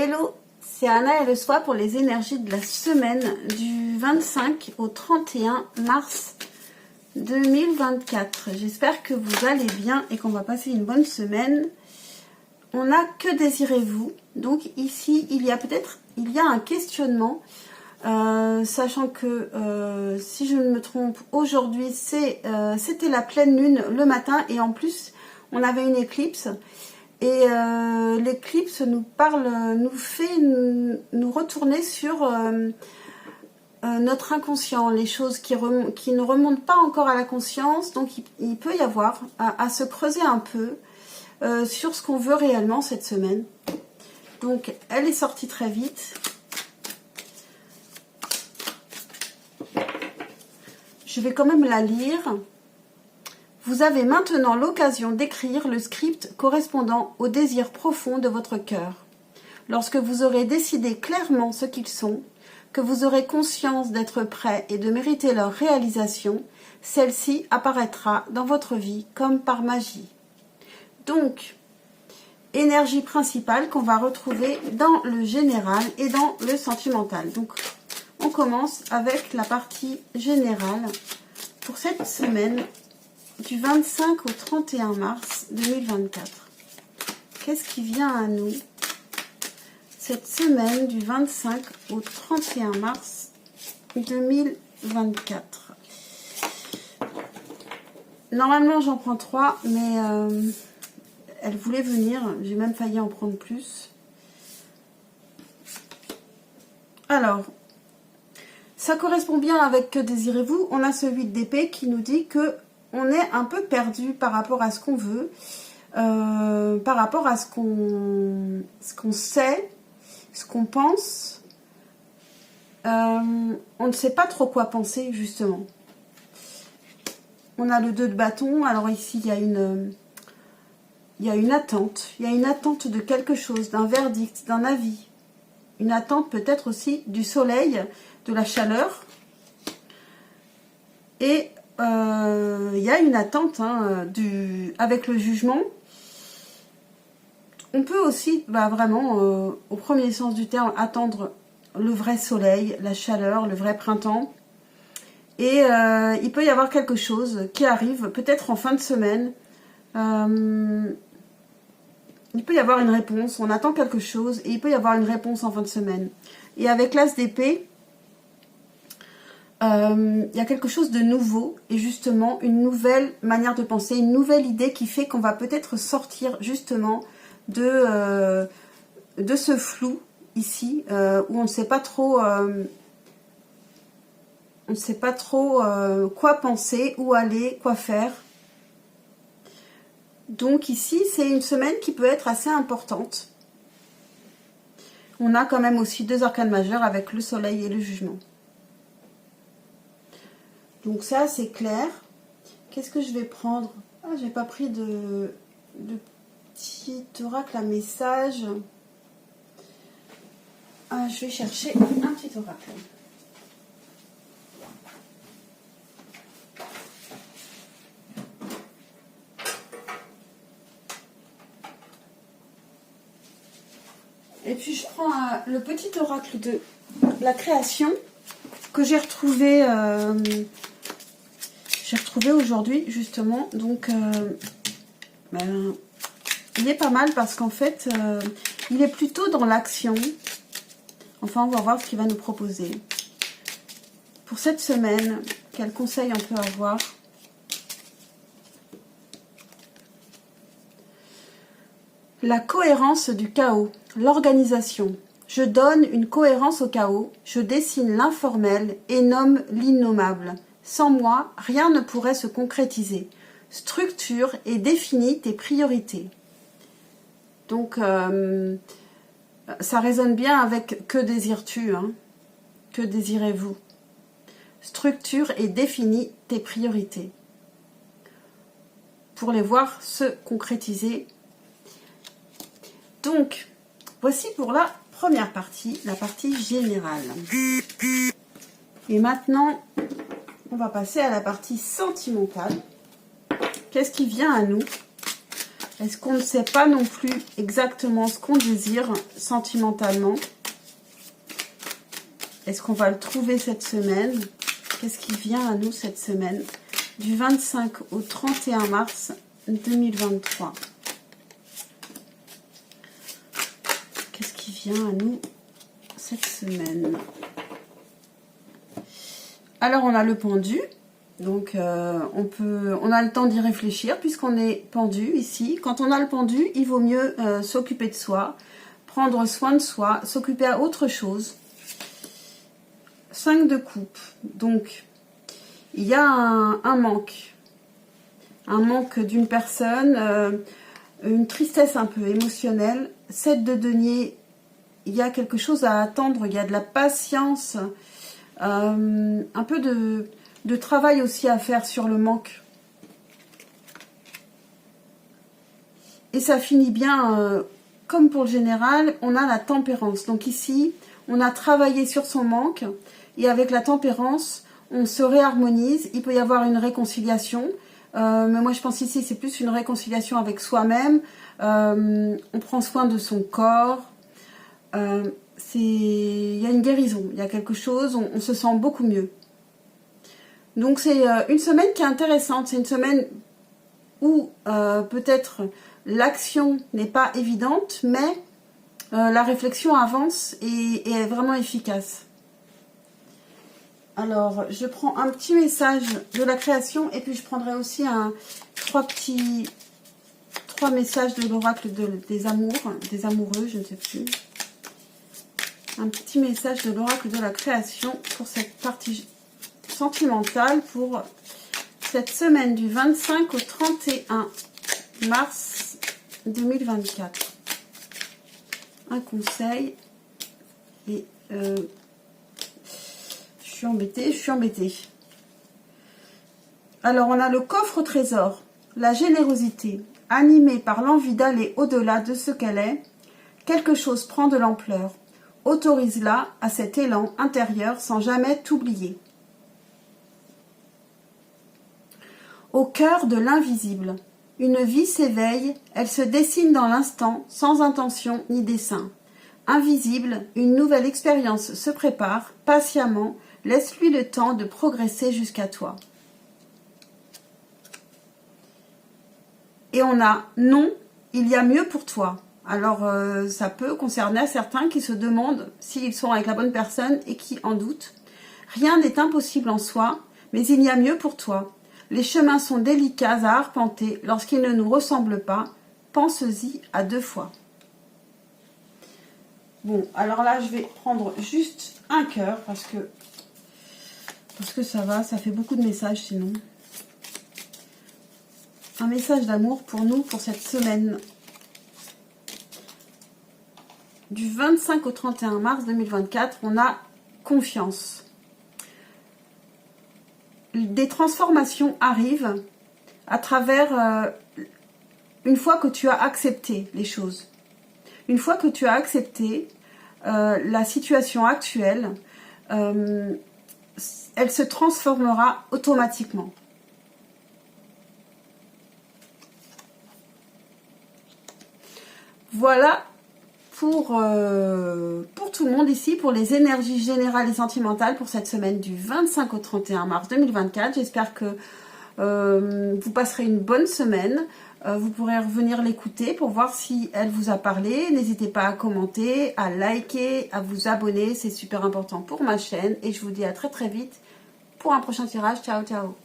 Hello, c'est Anna et le soir pour les énergies de la semaine du 25 au 31 mars 2024. J'espère que vous allez bien et qu'on va passer une bonne semaine. On n'a que désirez-vous. Donc ici, il y a un questionnement, sachant que si je ne me trompe, aujourd'hui c'était la pleine lune le matin et en plus on avait une éclipse. Et l'éclipse nous fait nous retourner sur notre inconscient, les choses qui ne remontent pas encore à la conscience. Donc il peut y avoir à se creuser un peu sur ce qu'on veut réellement cette semaine. Donc elle est sortie très vite. Je vais quand même la lire. Vous avez maintenant l'occasion d'écrire le script correspondant aux désirs profonds de votre cœur. Lorsque vous aurez décidé clairement ce qu'ils sont, que vous aurez conscience d'être prêt et de mériter leur réalisation, celle-ci apparaîtra dans votre vie comme par magie. Donc, énergie principale qu'on va retrouver dans le général et dans le sentimental. Donc, on commence avec la partie générale pour cette semaine du 25 au 31 mars 2024. Qu'est-ce qui vient à nous cette semaine du 25 au 31 mars 2024? Normalement, j'en prends 3, mais elle voulait venir. J'ai même failli en prendre plus. Alors, ça correspond bien avec Que désirez-vous? On a ce 8 d'épée qui nous dit que on est un peu perdu par rapport à ce qu'on veut, par rapport à ce qu'on sait, ce qu'on pense. On ne sait pas trop quoi penser, justement. On a le 2 de bâton. Alors ici, il y a une attente. Il y a une attente de quelque chose, d'un verdict, d'un avis. Une attente peut-être aussi du soleil, de la chaleur. Et il y a une attente avec le jugement. On peut aussi vraiment, au premier sens du terme, attendre le vrai soleil, la chaleur, le vrai printemps. Et il peut y avoir quelque chose qui arrive, peut-être en fin de semaine. Il peut y avoir une réponse, on attend quelque chose et il peut y avoir une réponse en fin de semaine. Et avec l'As d'épée, il y a quelque chose de nouveau et justement une nouvelle manière de penser, une nouvelle idée qui fait qu'on va peut-être sortir justement de ce flou ici où on ne sait pas trop, quoi penser, où aller, quoi faire. Donc ici c'est une semaine qui peut être assez importante. On a quand même aussi 2 arcanes majeures avec le soleil et le jugement. Donc ça, c'est clair. Qu'est-ce que je vais prendre? Ah, j'ai pas pris de petit oracle à message. Ah, je vais chercher un petit oracle. Et puis je prends le petit oracle de la création que j'ai retrouvé aujourd'hui justement. Donc il est pas mal parce qu'en fait il est plutôt dans l'action. Enfin, on va voir ce qu'il va nous proposer pour cette semaine. Quels conseils on peut avoir? La cohérence du chaos, l'organisation. Je donne une cohérence au chaos, je dessine l'informel et nomme l'innommable. Sans moi, rien ne pourrait se concrétiser. Structure et définis tes priorités. Donc, ça résonne bien avec Que désires-tu, hein? Que désirez-vous? Structure et définis tes priorités. Pour les voir se concrétiser. Donc, voici pour la première partie, la partie générale. Et maintenant, on va passer à la partie sentimentale. Qu'est-ce qui vient à nous Est-ce qu'on ne sait pas non plus exactement ce qu'on désire sentimentalement? Est-ce qu'on va le trouver cette semaine? Qu'est-ce qui vient à nous cette semaine? Du 25 au 31 mars 2023. Qu'est-ce qui vient à nous cette semaine? Alors, on a le pendu. Donc, on a le temps d'y réfléchir puisqu'on est pendu ici. Quand on a le pendu, il vaut mieux s'occuper de soi, prendre soin de soi, s'occuper à autre chose. 5 de coupe. Donc, il y a un manque. Un manque d'une personne, une tristesse un peu émotionnelle. 7 de denier, il y a quelque chose à attendre, il y a de la patience, un peu de travail aussi à faire sur le manque. Et ça finit bien, comme pour le général, on a la tempérance. Donc ici, on a travaillé sur son manque. Et avec la tempérance, on se réharmonise. Il peut y avoir une réconciliation. Mais moi, je pense ici, c'est plus une réconciliation avec soi-même. On prend soin de son corps. Il y a une guérison. Il y a quelque chose. On se sent beaucoup mieux. Donc, c'est une semaine qui est intéressante. C'est une semaine où peut-être l'action n'est pas évidente, mais la réflexion avance et est vraiment efficace. Alors, je prends un petit message de la création et puis je prendrai aussi trois messages de l'oracle des amoureux, je ne sais plus. Un petit message de l'oracle de la création pour cette partie sentimentale pour cette semaine du 25 au 31 mars 2024. Un conseil et... je suis embêtée. Alors, on a le coffre au trésor, la générosité, animée par l'envie d'aller au-delà de ce qu'elle est. Quelque chose prend de l'ampleur. Autorise-la à cet élan intérieur sans jamais t'oublier. Au cœur de l'invisible, une vie s'éveille, elle se dessine dans l'instant, sans intention ni dessein. Invisible, une nouvelle expérience se prépare, patiemment. Laisse-lui le temps de progresser jusqu'à toi. Et on a non, il y a mieux pour toi. Alors, ça peut concerner certains qui se demandent s'ils sont avec la bonne personne et qui en doutent. Rien n'est impossible en soi, mais il y a mieux pour toi. Les chemins sont délicats à arpenter lorsqu'ils ne nous ressemblent pas. Pense-y à 2 fois. Bon, alors là, je vais prendre juste un cœur parce que ça fait beaucoup de messages sinon. Un message d'amour pour nous, pour cette semaine. Du 25 au 31 mars 2024, on a confiance. Des transformations arrivent à travers une fois que tu as accepté les choses. Une fois que tu as accepté la situation actuelle, elle se transformera automatiquement. Voilà pour tout le monde ici, pour les énergies générales et sentimentales pour cette semaine du 25 au 31 mars 2024. J'espère que vous passerez une bonne semaine. Vous pourrez revenir l'écouter pour voir si elle vous a parlé. N'hésitez pas à commenter, à liker, à vous abonner. C'est super important pour ma chaîne. Et je vous dis à très très vite pour un prochain tirage. Ciao, ciao.